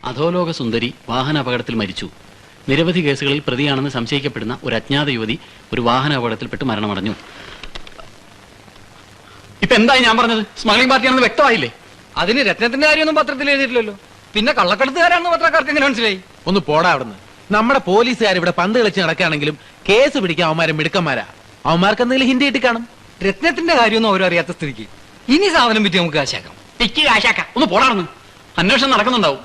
അധോലോക സുന്ദരി വാഹനാപകടത്തിൽ മരിച്ചു. നിരവധി കേസുകളിൽ പ്രതിയാണെന്ന് സംശയിക്കപ്പെടുന്ന ഒരു അജ്ഞാത യുവതി ഒരു വാഹന അപകടത്തിൽപ്പെട്ട് മരണമടഞ്ഞു. ഇപ്പൊ എന്തായി ഞാൻ പറഞ്ഞത്? സ്മഗ്ലിംഗ് പാർട്ടിയാണെന്ന് വ്യക്തമായില്ലേ? അതിന് രത്നത്തിന്റെ കാര്യമൊന്നും പത്രത്തിൽ എഴുതിയിട്ടില്ലല്ലോ. പിന്നെ കള്ളക്കടത്തുകാരാണെന്ന് പത്രക്കാർക്ക് എങ്ങനെ മനസ്സിലായി? ഒന്ന് പോടാ അവിടുന്ന്. നമ്മുടെ പോലീസുകാർ ഇവിടെ പന്ത് കളിച്ച് നടക്കുകയാണെങ്കിലും കേസ് പിടിക്കാൻ അവന്മാരെ മിടുക്കന്മാരാ. അവന്മാർക്ക് എന്തെങ്കിലും ഹിന്ദി കിട്ടി കാണും. രത്നത്തിന്റെ കാര്യമൊന്നും അവരും അറിയാത്ത സ്ഥിതിക്ക് ഇനി സാധനം പറ്റി നമുക്ക് കാശാക്കാം. പിക്ക് കാശാക്കാം. ഒന്ന് പോടാണെന്ന്. അന്വേഷണം നടക്കുന്നുണ്ടാവും.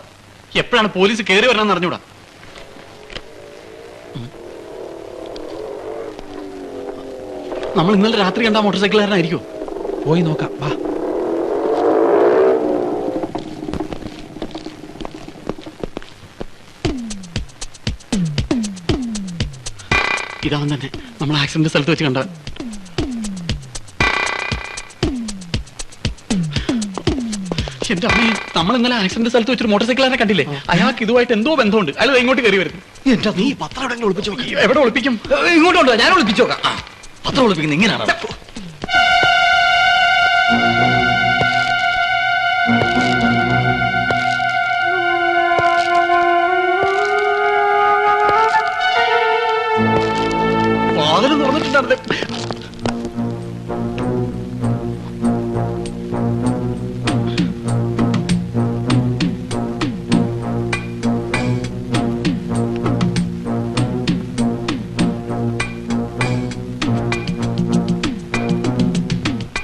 എപ്പോഴാണ് പോലീസ് കയറി വരണമെന്ന് അറിഞ്ഞൂടാ. നമ്മൾ ഇന്നലെ രാത്രി കണ്ട മോട്ടോർ സൈക്കിളുകാരനായിരിക്കും. പോയി നോക്കാം വാ. ഇതാവൻ തന്നെ നമ്മൾ ആക്സിഡന്റ് സ്ഥലത്ത് വെച്ച് കണ്ട. എന്റെ അമ്മേ, നമ്മൾ ഇന്നലെ ആക്സിഡന്റ് സ്ഥലത്ത് വെച്ചൊരു മോട്ടോർ സൈക്കിളുകാരനെ കണ്ടില്ലേ? അയാൾക്ക് ഇതുമായിട്ട് എന്തോ ബന്ധമുണ്ട്. അയാൾ ഇങ്ങോട്ട് കയറി വരുന്നു. നീ പത്രം എവിടെ ഒളിപ്പിച്ചു നോക്കി? എവിടെ ഒളിപ്പിക്കും? ഇങ്ങോട്ട് കൊണ്ടുവാ, ഞാൻ ഒളിപ്പിച്ചു നോക്കാം. പത്രം ഒളിപ്പിക്കുന്നത് ഇങ്ങനെയാണ്. വാതിൽ തുറന്നിട്ടുണ്ടായിരുന്നേ.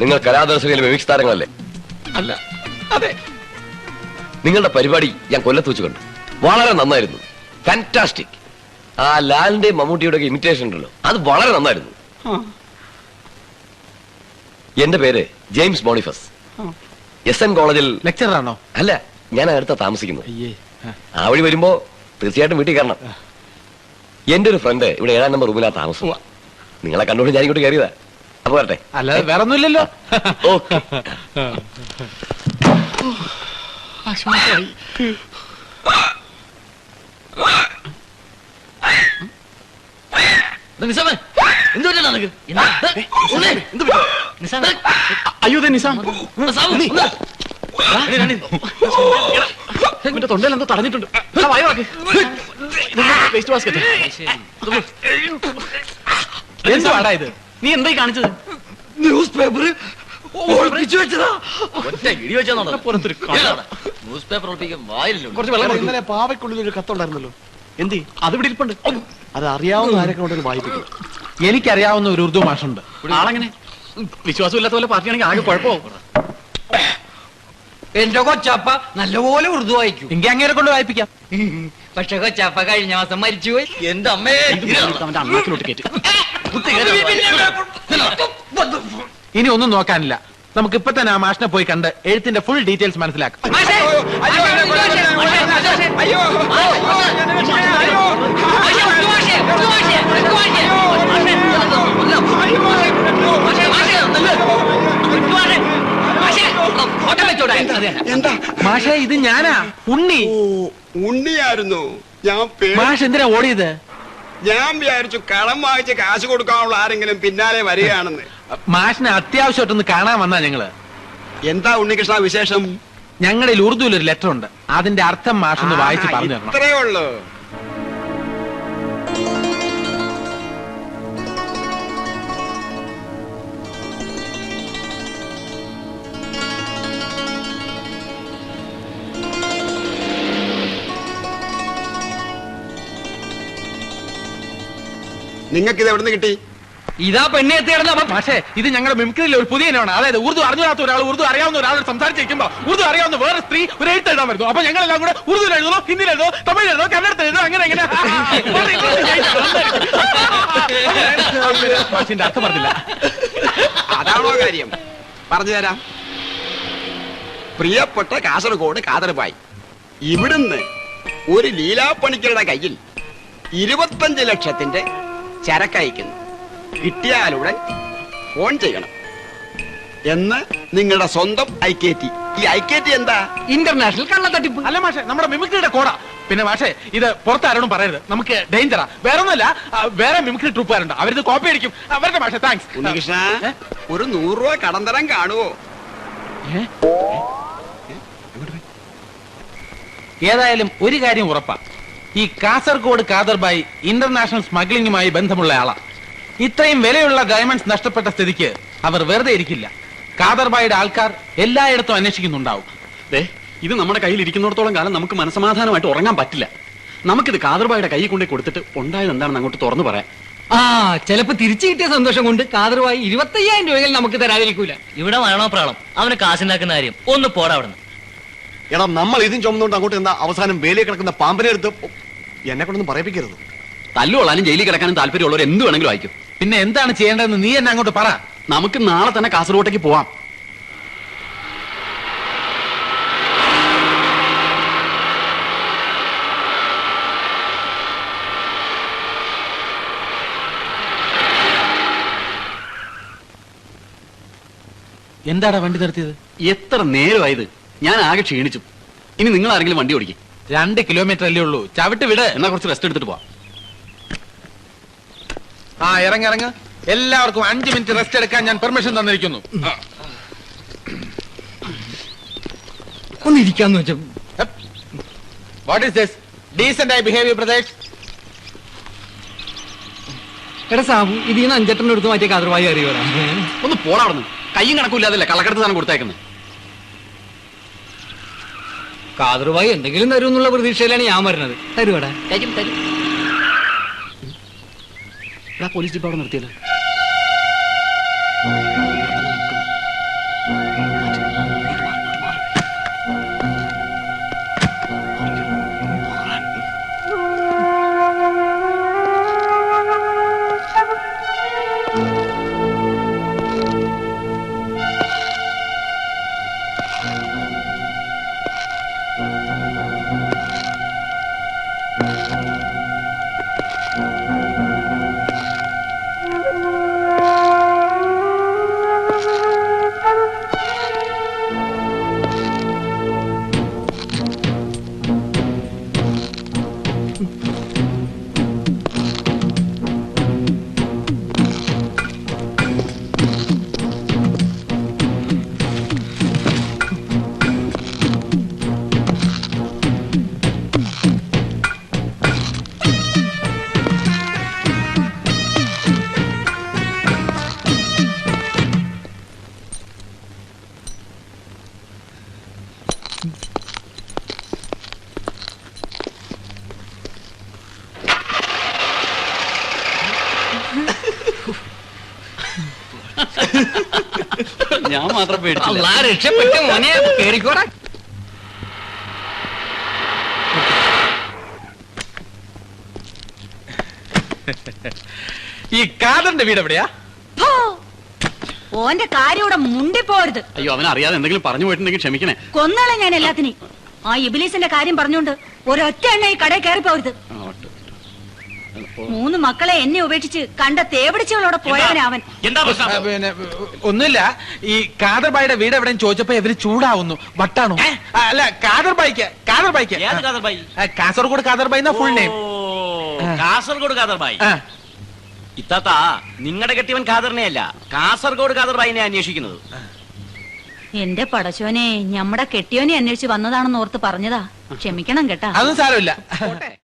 നിങ്ങൾ കലാദർശനയിലെ മിമിക്സ് താരങ്ങളല്ലേ? അല്ല. അതെ. നിങ്ങളുടെ പരിപാടി ഞാൻ കൊല്ലത്ത് വെച്ച് കണ്ടു. വളരെ നന്നായിരുന്നു. ഫാന്റാസ്റ്റിക്. ആ ലാലിന്റെ മമ്മൂട്ടിയുടെ ഇമിറ്റേഷൻ ഉണ്ടല്ലോ, അത് വളരെ നന്നായിരുന്നു. എന്റെ പേര് ജെയിംസ് ബോണിഫസ്. SN കോളേജിൽ ലെക്ചറർ ആണോ? അല്ല, ഞാൻ അടുത്ത താമസിക്കുന്നത്. അയ്യേ. ആ വഴി വരുമ്പോ തീർച്ചയായിട്ടും വീട്ടിൽ കയറണം. എന്റെ ഒരു ഫ്രണ്ട് ഇവിടെ 7-ാം നമ്പർ റൂമിലാ താമസം. നിങ്ങളെ കണ്ടുകൊണ്ട് ഞാൻ ഇങ്ങോട്ട് കയറിയതാ. അപ്പൊ വരട്ടെ. അല്ലാതെ വേറെ ഒന്നുമില്ലല്ലോ. ഓക്കെ. അയ്യോ നിസാം, എന്റെ തൊണ്ടയിൽ എന്തോ തടഞ്ഞിട്ടുണ്ട്. Waste basket. എന്തുവാടാ ഇത്? നീ എന്തായി കാണിച്ചത്? ന്യൂസ് പേപ്പർ ഒളിപ്പിച്ചു വെച്ചതാ. കുറച്ച് വെള്ളം കൊടുക്ക്. ഇന്നലെ പാവയ്ക്കുള്ളിൽ ഒരു കത്തുണ്ടായിരുന്നല്ലോ. എന്തി? അത് ഇവിടെ ഇരിപ്പുണ്ട്. അത് അറിയാവുന്ന ആരൊക്കെ ഉണ്ടെങ്കിൽ വായിപ്പിക്കും. എനിക്കറിയാവുന്ന ഒരു ഉറുദു മാഷുണ്ട്. ആളെങ്ങനെ? വിശ്വാസമില്ലാത്ത പോലെ പാർട്ടിയാണെങ്കിൽ ആകെ കുഴപ്പമാവും. എന്റെ കൊച്ചാപ്പ നല്ലപോലെ ഉറുദു വായിക്കും. എങ്കിൽ അങ്ങേരെ കൊണ്ട് വായിപ്പിക്കാം. പക്ഷെ കൊച്ചാപ്പ കഴിഞ്ഞ മാസം മരിച്ചുപോയി. എന്റെ അമ്മേ, അവന്റെ അണ്ണാക്കിലോട്ട് കയറ്റി. ഇനി ഒന്നും നോക്കാനില്ല. നമുക്ക് ഇപ്പൊ തന്നെ ആ മാഷിനെ പോയി കണ്ട് എഴുത്തിന്റെ ഫുൾ ഡീറ്റെയിൽസ് മനസ്സിലാക്കാം. മാഷേ, ഇത് ഞാനാ, ഉണ്ണി. ഉണ്ണിയായിരുന്നു. മാഷ് എന്തിനാ ഓടിയത്? ഞാൻ വിചാരിച്ചു കടം വാങ്ങിച്ച് കാശ് കൊടുക്കാനുള്ള ആരെങ്കിലും പിന്നാലെ വരികയാണെന്ന്. മാഷിനെ അത്യാവശ്യമായിട്ടൊന്ന് കാണാൻ വന്നാ ഞങ്ങള്. എന്താ ഉണ്ണികൃഷ്ണ വിശേഷം? ഞങ്ങളുടെ ഉറുദുവിൽ ഒരു ലെറ്റർ ഉണ്ട്. അതിന്റെ അർത്ഥം മാഷൊന്ന് വായിച്ച് പറഞ്ഞു തരണം. ഇത്രേ ഉള്ളൂ. നിങ്ങൾക്ക് ഇത് എവിടുന്ന് കിട്ടി? ഇതാ പെണ്ണെ എത്തിയിടുന്ന. പക്ഷേ ഇത് ഞങ്ങളുടെ മിമിക്രിയിലെ ഒരു പുതിയ ഇനമാണ്. അതായത് ഉറുദു അറിഞ്ഞാത്ത ഒരാൾ ഉറുദു അറിയാവുന്ന ഒരാളോട് സംസാരിച്ചിരിക്കുമ്പോ ഉറുദു അറിയാവുന്ന വേറെ സ്ത്രീ ഒരു എഴുത്ത് എഴുതാൻ വരുന്നു. അപ്പൊ ഞങ്ങളെല്ലാം കൂടെ ഉറുദുവിൽ എഴുതുന്നു, ഹിന്ദിയിൽ എഴുതുന്നു, തമിഴ് എഴുതുന്നു, കന്നഡത്തിൽ എഴുതുന്നു, അങ്ങനെ എങ്ങനെ മാഷിന്റെ അർത്ഥം പറഞ്ഞില്ല. അതാണോ കാര്യം? പറഞ്ഞു തരാം. പ്രിയപ്പെട്ട കാസർഗോഡ് കാതർബായി, ഇവിടുന്ന് ഒരു ലീലാപ്പണിക്കരുടെ കയ്യിൽ 25 ലക്ഷത്തിന്റെ ചരക്കയക്കുന്നു. കിട്ടിയാലുടൻ ഫോൺ ചെയ്യണം എന്ന് നിങ്ങളുടെ സ്വന്തം ഐക്കേറ്റി. ഈ ഐക്കേറ്റി എന്താ? ഇന്റർനാഷണൽ കള്ളത്തട്ടിപ്പ്. അല്ല മാഷെ, നമ്മുടെ മിമിക്രിയുടെ കോഡാ. പിന്നെ മാഷെ, ഇത് പുറത്ത് ആരോടും പറയരുത്, നമുക്ക് ഡേഞ്ചറാ. വേറെ ഒന്നുമല്ല, വേറെ മിമിക്രി ട്രൂപ്പുകാരുണ്ട്, അവരിത് കോപ്പി അടിക്കും. അവരുടെ മാഷെ താങ്ക്സ്. ഉണ്ണികൃഷ്ണ, ഒരു 100 രൂപ കടം തരാൻ കാണുവോ? ഏതായാലും ഒരു കാര്യം ഉറപ്പാ, ഈ കാസർഗോഡ് കാദർബായി ഇന്റർനാഷണൽ സ്മഗ്ലിംഗുമായി ബന്ധമുള്ള ആളാ. ഇത്രയും വിലയുള്ള ഡയമണ്ട്സ് നഷ്ടപ്പെട്ട സ്ഥിതിക്ക് അവർ വെറുതെ ഇരിക്കില്ല. കാദർബായിയുടെ ആൾക്കാർ എല്ലായിടത്തും അന്വേഷിക്കുന്നുണ്ടാവും. ദേ, ഇത് നമ്മുടെ കയ്യിൽ ഇരിക്കുന്നിടത്തോളം കാലം നമുക്ക് മനസമാധാനമായിട്ട് ഉറങ്ങാൻ പറ്റില്ല. നമുക്കിത് കാദർബായുടെ കൈ കൊണ്ടേ കൊടുത്തിട്ട് ഉണ്ടായത് എന്താണെന്ന് അങ്ങോട്ട് തുറന്നു പറയാം. ആ ചിലപ്പോ തിരിച്ചു കിട്ടിയ സന്തോഷം കൊണ്ട് കാതറുമായി 25,000 രൂപയിൽ നമുക്ക് തരാതിരിക്കൂല. ഇവിടെ വേണോ പ്രാളം അവന് കാശുണ്ടാക്കുന്ന കാര്യം ഒന്ന് പോടാ അവിടെ. എടാ നമ്മൾ ഇതും ചുമന്നുകൊണ്ട് അങ്ങോട്ട് എന്താ അവസാനം വേലിയെ കിടക്കുന്ന പാമ്പിനെ എടുത്ത് എന്നെ കൊണ്ടൊന്നും പറയിപ്പിക്കരുത്. തല്ലുകൊള്ളാനും ജയിലിൽ കിടക്കാനും താല്പര്യമുള്ളവർ എന്ത് വേണമെങ്കിലും അയക്കും. പിന്നെ എന്താണ് ചെയ്യേണ്ടതെന്ന് നീ എന്നെ അങ്ങോട്ട് പറ. നമുക്ക് നാളെ തന്നെ കാസർഗോട്ടേക്ക് പോവാം. എന്താടാ വണ്ടി നിർത്തിയത്? എത്ര നേരമായത്? ഞാൻ ആകെ ക്ഷീണിച്ചു. ഇനി നിങ്ങൾ ആരെങ്കിലും വണ്ടി ഓടിക്കും. 2 കിലോമീറ്റർ അല്ലേ ഉള്ളൂ, ചവിട്ട് വിട്. എന്നാ കുറച്ച് റെസ്റ്റ് എടുത്തിട്ട് പോവാം. ആ ഇറങ്ങ. എല്ലാവർക്കും 5 മിനിറ്റ് റെസ്റ്റ് എടുക്കാൻ ഞാൻ പെർമിഷൻ തന്നിരിക്കുന്നു. ഒന്നിരിക്കാന്ന് വെച്ച വാട്ട് ഈസ് ദിസ്? ഡീസന്റ് ആയി ബിഹേവ് ബ്രദേഴ്സ്. എടാ സാബു, ഇതിന്ന് 5 എടുത്ത് മാറ്റിയ കാതറുമായി അറിയോടാ. ഒന്ന് പോടാ അവിടുന്ന്. കയ്യും കണക്കില്ലാതല്ലേ കള്ളക്കടത്ത് സാധനം കൊടുത്തേക്കുന്നത്. കാതറുമായി എന്തെങ്കിലും തരും എന്നുള്ള പ്രതീക്ഷയിലാണ് ഞാൻ വരുന്നത്. തരുവാടാ. തരും. പോലീസ് ജീപ്പ് അവിടെ നിർത്തിയല്ലോ. ഞാൻ മാത്രം പേടിച്ചില്ല. രക്ഷപ്പെട്ട മോനെ, കേറിക്കോടാ. ഈ കാതറിന്റെ വീട് എവിടെയാ? ഓന്റെ കാര്യം ഇവിടെ മുണ്ടിപ്പോരുത്. അയ്യോ, അവൻ അറിയാതെ എന്തെങ്കിലും പറഞ്ഞു പോയിട്ടുണ്ടെങ്കിൽ ക്ഷമിക്കണേ. കൊന്നാളെ ഞാൻ എല്ലാത്തിനെയും. ആ ഇബിലീസിന്റെ കാര്യം പറഞ്ഞോണ്ട് ഒരൊറ്റ എണ്ണ ഈ കടയിൽ കയറി പോരുത്. 3 മക്കളെ എന്നെ ഉപേക്ഷിച്ച് കണ്ട തേപിടിച്ചവളോടെ പോയവനവൻ. എന്താ പ്രശ്നം? പിന്നെ ഒന്നുമില്ല, ഈ കാദർബായിയുടെ വീട് എവിടെയും ചോദിച്ചപ്പോ ഇവര് ചൂടാവുന്നു. വട്ടാണോ? അല്ല, കാദർബായിക്ക് ഏത് കാദർബായി? കാസർഗോഡ് കാദർബായി എന്നാ ഫുൾ നെയിം. കാസർഗോഡ് കാദർബായി. ഇത്താത്ത, നിങ്ങളുടെ കെട്ടിയവൻ ഖാദറിനെയല്ല, കാസർഗോഡ് കാദർബായിനെ അന്വേഷിക്കുന്നത്. എന്റെ പടച്ചോനെ, ഞമ്മടെ കെട്ടിയോനെ അന്വേഷിച്ച് വന്നതാണെന്ന് ഓർത്ത് പറഞ്ഞതാ. ക്ഷമിക്കണം കേട്ടാ. അതൊന്നും സാരമില്ല.